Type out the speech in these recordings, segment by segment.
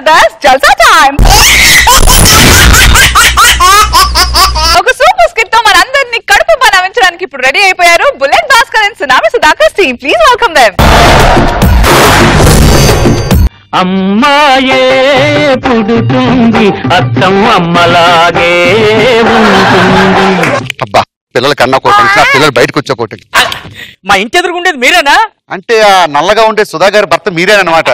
జబర్దస్త్ జల్సా time. ఒక super skit తో మనందరినీ కడుపు నవ్వించడానికి ఇప్పుడు రెడీ అయిపోయారు bullet Bhaskar and tsunami Sudhakar team. Please welcome them. అమ్మాయే పుడుతుంది అర్థం అమ్మలాగే ఉంటుంది. అబ్బా పిల్లల కన్నా కోటండి, పిల్లలు బయటకు వచ్చే కోటండి. మా ఇంటి ఎదురుకుండేది మీరేనా? అంటే ఆ నల్లగా ఉండే సుధా గారి భర్త మీరేనమాట.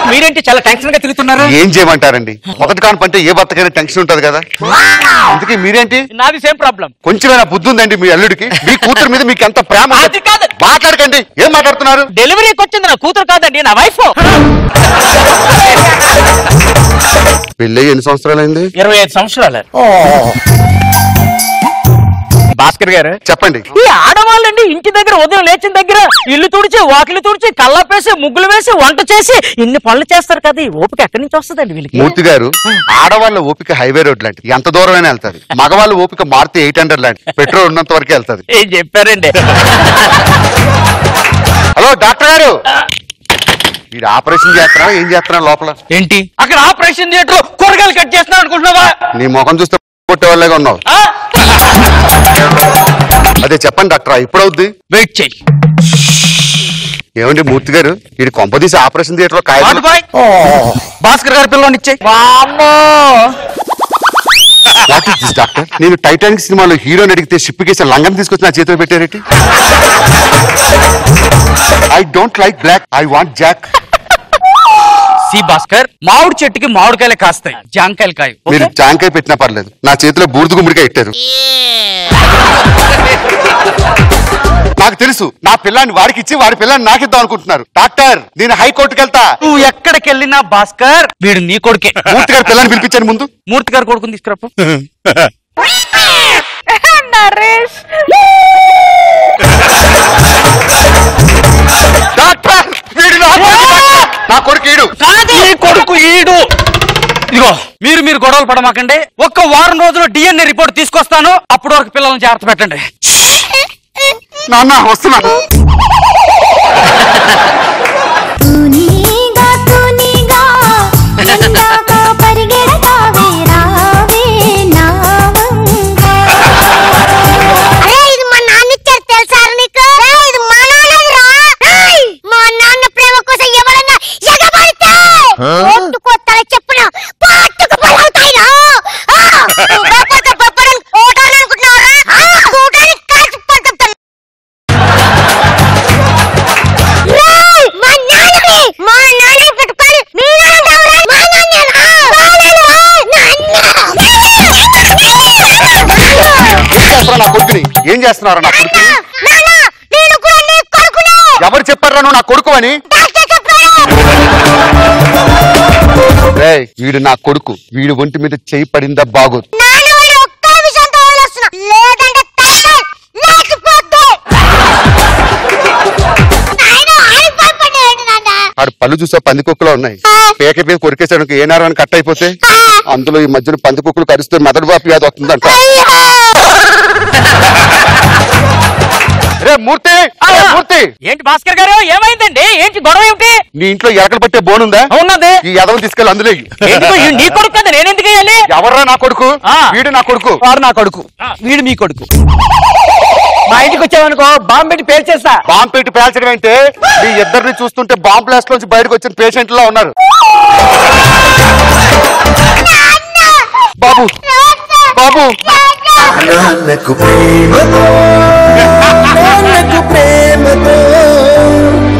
మీరేంటి చాలా టెన్షన్ గా తిరుగుతున్నారు? ఏం చేయమంటారండి, మొదటి కాన్పంటే ఏ భర్తకైనా టెన్షన్ ఉంటది కదా. అందుకే మీరేంటి? నాది సేమ్ ప్రాబ్లం. కొంచెమైనా బుద్ధి ఉందండి మీ అల్లుడికి? మీ కూతురు మీద మీకు ఎంత ప్రేమ. అది కాదు, మాట్లాడకండి. ఏం మాట్లాడుతున్నారు? డెలివరీకి వచ్చింది నా కూతురు కాదండి, నా వైఫ్. పెళ్ళి ఎన్ని సంవత్సరాలైంది? 25 సంవత్సరాలు. భాస్కర్ గారు చెప్పండి. ఈ ఆడవాళ్ళండి ఇంటి దగ్గర ఉదయం లేచిన దగ్గర ఇల్లు తుడిచి వాకిలు తుడిచి కల్లాపేసి ముగ్గులు వేసి వంట చేసి ఇన్ని పనులు చేస్తారు కదా, ఈ ఓపిక ఎక్కడి నుంచి వస్తుందండి వీళ్ళకి? మూర్తి గారు, ఆడవాళ్ళ ఓపిక హైవే రోడ్ లాంటి, ఎంత దూరమైనా వెళ్తాది. మగవాళ్ళ ఓపిక మారుతి 800 లాంటి, పెట్రోల్ ఉన్నంత వరకే వెళ్తాది. ఏం చెప్పారండి? హలో డాక్టర్ గారు, వీడు ఆపరేషన్ చేస్తున్నా ఏం చేస్తున్నా లోపల? ఏంటి అక్కడ ఆపరేషన్ థియేటర్ కూరగాయలు కట్ చేస్తున్నా అనుకుంటున్నావా? నీ ముఖం చూస్తే కొట్టే వాళ్ళగా ఉన్నావు. అదే చెప్పండి డాక్టర్, ఇప్పుడు అవుద్ది. వెయిట్ చెయ్యి. ఏమండి మూర్తి గారు, వీడి కొంపదీసి ఆపరేషన్ థియేటర్ లో కాయ భాస్కర్ గారి పిల్లలు ఇచ్చే. డాక్టర్, నేను టైటానిక్ సినిమాలో హీరోని అడిగితే షిప్ కేసి లంగం తీసుకొచ్చి నా చేతిలో పెట్టారేంటి? I don't like black, I want jack. C Bhaskar, మామిడి చెట్టుకి మామిడికాయలు కాస్తాయి, జాంకాయలు కాయ. మీరు జాంకాయ పెట్టినా పర్లేదు, నా చేతిలో బూడిద గుమ్మడికాయ ఇట్టారు. నాకు తెలుసు, నా పిల్లాన్ని వాడికి ఇచ్చి వాడి పిల్లాన్ని నాకిద్దాం అనుకుంటున్నారు. డాక్టర్, నేను హైకోర్టుకి వెళ్తా. నువ్వు ఎక్కడికి వెళ్ళినా భాస్కర్ వీడు నీ కొడుకే. మూర్తి గారి పిల్లని పిలిపించాను ముందు. మూర్తి గారు కొడుకుని తీసుకురాపు. నరేష్, డాక్టర్, వీడు నా కొడుకు ఈడు. నీ కొడుకు ఈడు. ఇదిగో మీరు గొడవలు పడమాకండి. ఒక్క వారం రోజులు DNA రిపోర్ట్ తీసుకొస్తాను, అప్పటి వరకు పిల్లల్ని జాగ్రత్త పెట్టండి. నాన్న వస్తున్నాను. నా కొడుకుని ఏం చేస్తున్నారు? నా కొడుకు ఎవరు చెప్పారా నువ్వు నా కొడుకు అని? వీడు నా కొడుకు, వీడు ఒంటి మీద చేయి పడిందా బాగోదు. ఆడు పళ్ళు చూసా పందికొక్కులో ఉన్నాయి. పేక మీద కొరికేసాడు, ఏ నారాన్ని కట్ అయిపోతే అందులో ఈ మధ్యన పందికొక్కులు కరిస్తే మెదడు బాపి వ్యాధి వస్తుందంట. మూర్తి, మూర్తి, ఏంటి భాస్కర్ గారు, ఏమైందండి? ఏంటి గొడవ ఏమిటి? నీ ఇంట్లో ఎలకలు పట్టే బోనుందా? ఉన్నది. ఈ ఎదవని తీసుకెళ్ళి అందులో నీ కొడుకు కదా, నేనెందుకు వేయాలి? ఎవర్రా నా కొడుకు? వీడు నా కొడుకు. వాడు నా కొడుకు, వీడు మీ కొడుకు. మా ఇంటికి వచ్చావనుకో బాంబు పెట్టి పేల్చేస్తా. బాంబు పెట్టి పేల్చడం అంటే మీ ఇద్దరిని చూస్తుంటే బాంబు బ్లాస్ట్ లోంచి బయటకు వచ్చిన పేషెంట్ లా ఉన్నారు. బాబు, బాబు, నాన్నకు ప్రేమతో, నాన్నకు ప్రేమతో,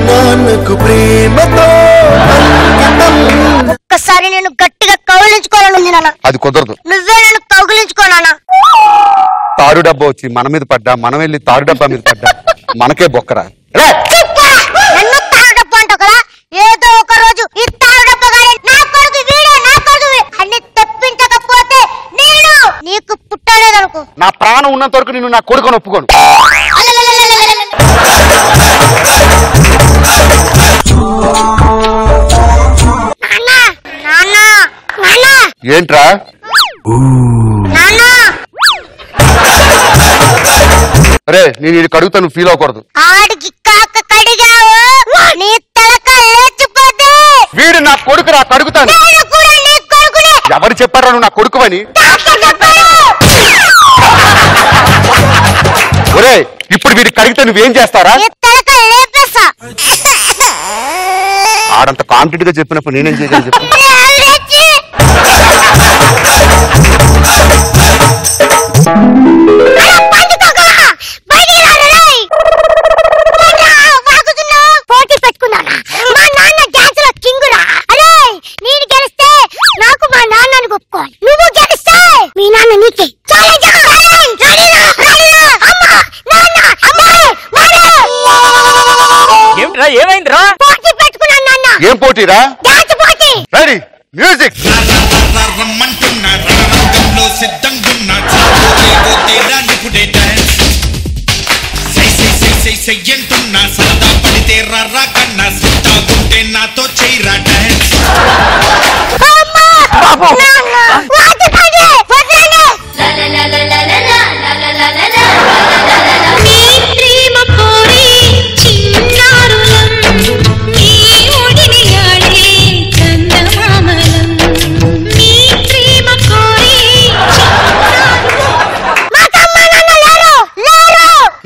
నాన్నకు ప్రేమతో ఒక్కసారి నేను గట్టిగా కౌగిలించుకోవాలని నాన్న. అది కుదరదు. నువ్వే నన్ను కౌగిలించుకోనా? తారు డబ్బా వచ్చి మన మీద పడ్డా, మనం వెళ్ళి తారు డబ్బా మీద పడ్డా మనకే బొక్కరా. నన్ను తారు డబ్బా అంటావు కదా, ఏదో ఒక రోజు ఈ తారు డబ్బా గాని నా కొడుకు వీడే, నా కొడుకు అన్ని తెప్పించకపోతే నేను నీకు పుట్టలేదనుకో. నా ప్రాణం ఉన్నంత వరకు నేను నా కొడుకుని ఒప్పుకోను. ఏంట్రా? అరే నేను ఇది కడుగుతా, నువ్వు ఫీల్ అవ్వకూడదు. ఆడికి కాక కడిగావు నీ తలక లేచిపోతే వీడు నా కొడుకు, నా కడుగుతాను. నేను కూడా నీ కొడుకునే. ఎవరు చెప్పారు నువ్వు నా కొడుకు అని? డాక్టర్ చెప్పారు. ఒరే ఇప్పుడు వీడి కడిగితే నువ్వేం చేస్తారా? నీ తలకాయ లేపేస్తా. ఆడంత కాన్ఫిడెంట్ గా చెప్పినప్పుడు నేనేం చేయగలను చెప్పు. పోటీ పెట్టుకున్నానా? మా నాన్న డాన్స్ లో కింగురా. అరే నేను గెలిస్తే నాకు మా నాన్నని ఒప్పుకోవాలి. నువ్వు గెలిస్తే మీ నాన్న నీకే. ఏమిట్రా ఏమైందిరా? పోటీ పెట్టుకున్నాను నాన్న. ఏం పోటీరా? డాన్స్ పోటీ. Ready music. రమ్మంటున్నా రంగంలో సిద్ధంగున్నా చెయ్యంటున్నా సరదా పడితే రర్రా కన్నా సిద్ధాగుంటే నాతో చేయరా డాన్స్.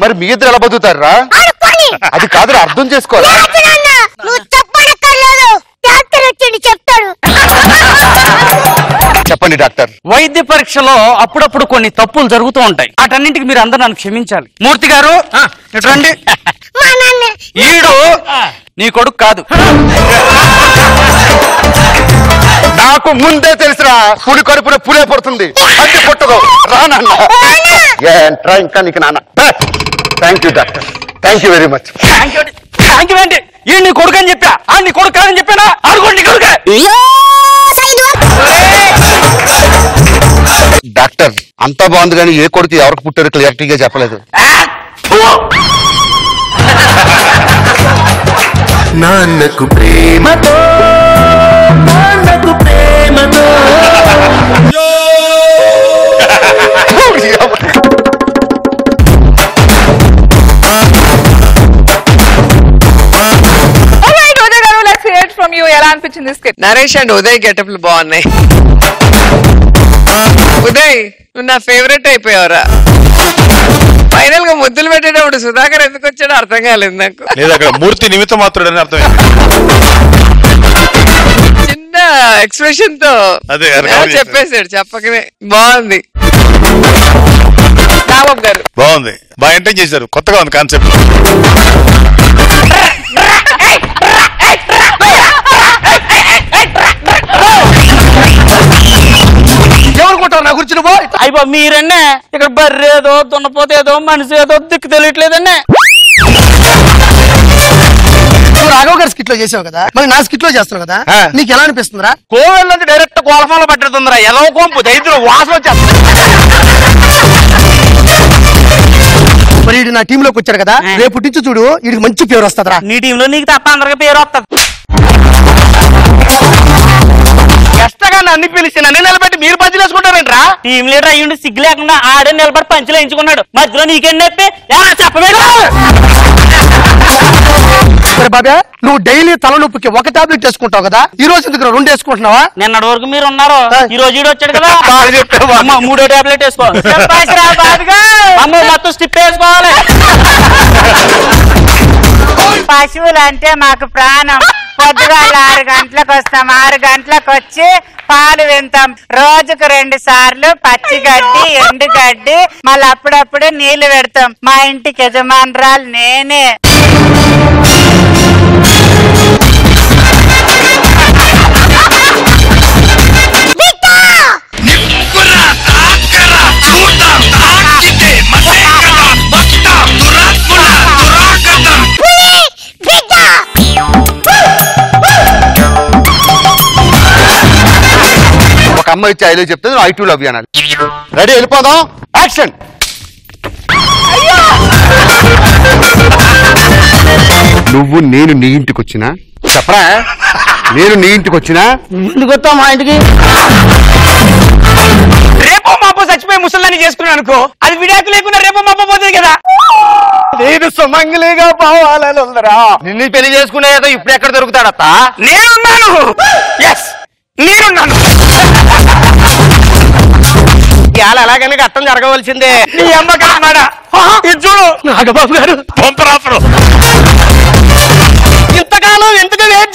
మరి మీ ఇద్దరు ఎలా బతుకుతారా? అది కాదు అర్థం చేసుకోవాలి. నువ్వు చెప్పనక్కర్లేదు. డాక్టర్ వచ్చి చెప్తాడు. చెప్పండి డాక్టర్. వైద్య పరీక్షలో అప్పుడప్పుడు కొన్ని తప్పులు జరుగుతూ ఉంటాయి. వాటన్నింటికి మీరు అందరూ నన్ను క్షమించాలి. మూర్తి గారు ఇటు రండి. మా నాన్న ఈడు నీ కొడుకు కాదు. నాకు ముందే తెలుసురా పులి కడుపున పులే పడుతుంది. అట్టి పుట్టదు రా నాన్న. ఏంట్రా ఇంకా నీకు నాన్న. Thank you doctor, thank you very much. Thank you ఏంటి? ఈ నీ కొడుకు అని చెప్పా, ఆ నీ కొడుకు కాదని చెప్పానా? అనుకోండి కొడుకే. డాక్టర్ అంతా బాగుంది కానీ ఏ కొడుకు ఎవరికి పుట్టారు క్లియర్టీగా చెప్పలేదు. నాన్నకు ప్రేమతో, నాన్నకు ప్రేమతో. ఎలా అనిపించింది స్కిట్? నరేష్ అండ్ ఉదయ్ గెటప్లు బాగున్నాయి. ఉదయ్ నువ్వు నా ఫేవరెట్ అయిపోయావురా. ఫైనల్ గా ముద్దులు పెట్టేటప్పుడు సుధాకర్ ఎందుకు వచ్చాడో అర్థం కాలేదు నాకు. లేదు అక్కడ మూర్తి నిమిత్త మాత్రుడని అర్థమైంది. చిన్న ఎక్స్ప్రెషన్ తో అదే చెప్పేశాడు చెప్పకనే. బాగుంది. రాబాబు గారు బాగుంది, బాగా ఎంటైన్ చేశారు. కొత్తగా ఉంది కాన్సెప్ట్. ఎవరుకుంటావు నా గురించి నువ్వు? అయిపో మీరన్నే ఇక్కడ బర్రేదో దున్నపోతేదో మనిషి ఏదో దిక్కు తెలియట్లేదన్నే. రాఘవ్ గారు స్కిట్ లో చేసావు కదా, మరి నా స్కిట్ లో చేస్తున్నావు కదా, నీకు ఎలా అనిపిస్తుందిరా? కోవెళ్ళంటే డైరెక్ట్ కోలఫంలో పట్టేస్తుందిరా. ఎలా కొంపు దైత్యం వాసన వచ్చేస్తుంది. మరి వీడు నా టీమ్ లోకి వచ్చాడు కదా, రేపు నుంచి చూడు వీడికి మంచి పేరు వస్తుందిరా. నీ టీంలో నీకు తప్ప అందరికి పేరు వస్తుంది. కష్టంగా నన్ను పిలిచి నన్ను నిలబెట్టి మీరు పంచులు వేసుకుంటారంట్రా. టీం లీడర్ అయ్యుండి సిగ్గు లేకుండా ఆడే నిలబడి పంచులు వేయించుకున్నాడు. మధ్యలో నీకేం నొప్పి? చెప్పలేదు. బాబా నువ్వు డైలీ తలనొప్పికి ఒక టాబ్లెట్ వేసుకుంటావు కదా, ఈ రోజు ఎందుకు 2 వేసుకుంటున్నావా? నిన్నటి వరకు మీరు ఉన్నారు, ఈ రోజు ఈడు వచ్చాడు కదా. అమ్మ 3వ టాబ్లెట్ వేసుకో. అమ్మ మొత్తం స్టిప్ వేసుకోవాలి. పశువులు అంటే మాకు ప్రాణం. పొద్దుగాల 6 గంటలకు వస్తాం, 6 గంటలకు వచ్చి పాలు వింటాం. రోజుకు 2 సార్లు పచ్చి గడ్డి ఎండు గడ్డి మళ్ళీ అప్పుడప్పుడు నీళ్లు పెడతాం. మా ఇంటికి యజమానురాలు నేనే. ఒక అమ్మాయి వచ్చి ఐలో చెప్తే ఐ టు లవ్ యూ అనాలి. రెడీ వెళ్ళిపోదాం. యాక్షన్. నువ్వు నేను నీ ఇంటికి వచ్చినా చెప్పరా? నేను నీ ఇంటికి వచ్చినా ఎందుకు వస్తావు మా ఇంటికి? రేపో మాపో చచ్చిపోయి ముసలాన్ని చేసుకున్నాను అనుకో, అది విడాకు లేకుండా రేపో మాపో పోతుంది కదా. నేను సుమంగిలిగా పోవాలని ఉందరా. నిన్ను పెళ్లి చేసుకునే ఏదో ఇప్పుడు ఎక్కడ దొరుకుతాడత్త? నేనున్నాను. ఎస్, నేనున్నాను. ఇవాళ ఎలాగైనా ఘట్టం జరగవలసిందే. నీ అమ్మగా ఇది చూడు నాగబాబు గారు. పంపరాఫరు ఇంతకాలం ఎందుకు వెయిట్